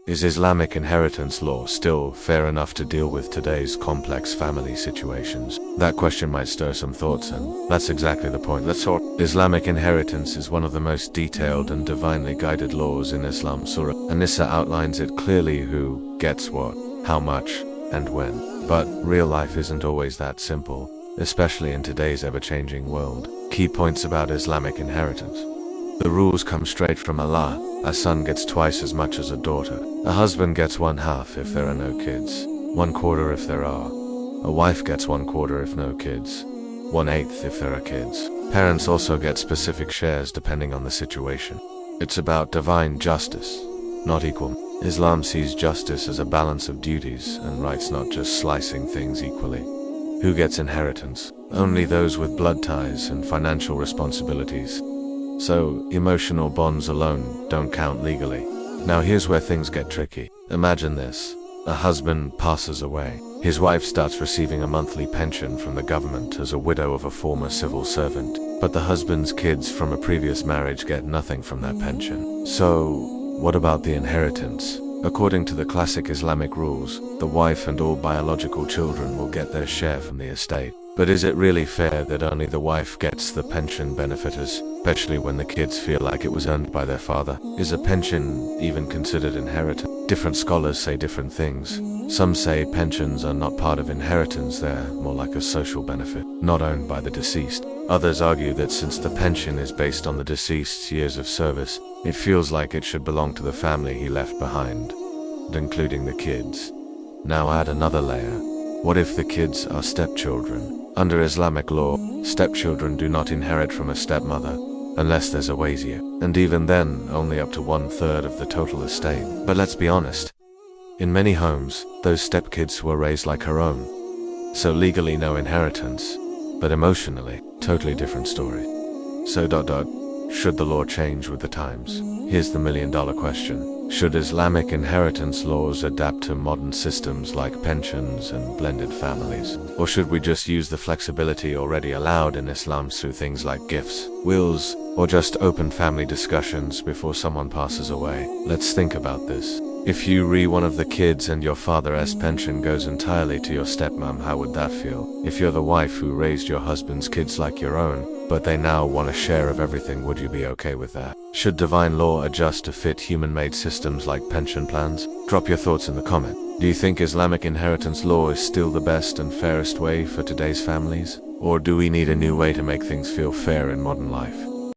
Is Islamic inheritance law still fair enough to deal with today's complex family situations? That question might stir some thoughts, and that's exactly the point. Let's talk. Islamic inheritance is one of the most detailed and divinely guided laws in Islam. Surah An-Nisa outlines it clearly: who gets what, how much, and when. But real life isn't always that simple, especially in today's ever-changing world. Key points about Islamic inheritance. The rules come straight from Allah. A son gets twice as much as a daughter. A husband gets 1/2 if there are no kids, 1/4 if there are. A wife gets 1/4 if no kids, 1/8 if there are kids. Parents also get specific shares depending on the situation. It's about divine justice, not equal. Islam sees justice as a balance of duties and rights, not just slicing things equally. Who gets inheritance? Only those with blood ties and financial responsibilities. So, emotional bonds alone don't count legally. Now here's where things get tricky. Imagine this. A husband passes away. His wife starts receiving a monthly pension from the government as a widow of a former civil servant. But the husband's kids from a previous marriage get nothing from that pension. So, what about the inheritance? According to the classic Islamic rules, the wife and all biological children will get their share from the estate. But is it really fair that only the wife gets the pension benefit, especially when the kids feel like it was earned by their father? Is a pension even considered inheritance? Different scholars say different things. Some say pensions are not part of inheritance, they're more like a social benefit, not owned by the deceased. Others argue that since the pension is based on the deceased's years of service, it feels like it should belong to the family he left behind, including the kids. Now add another layer. What if the kids are stepchildren? Under Islamic law, stepchildren do not inherit from a stepmother, unless there's a wasiya, and even then, only up to 1/3 of the total estate. But let's be honest, in many homes, those stepkids were raised like her own. So legally no inheritance, but emotionally, totally different story. So should the law change with the times? Here's the million-dollar question. Should Islamic inheritance laws adapt to modern systems like pensions and blended families? Or should we just use the flexibility already allowed in Islam through things like gifts, wills, or just open family discussions before someone passes away? Let's think about this. If you one of the kids and your father's pension goes entirely to your stepmom, how would that feel? If you're the wife who raised your husband's kids like your own, but they now want a share of everything, would you be okay with that? Should divine law adjust to fit human-made systems like pension plans? Drop your thoughts in the comment. Do you think Islamic inheritance law is still the best and fairest way for today's families? Or do we need a new way to make things feel fair in modern life?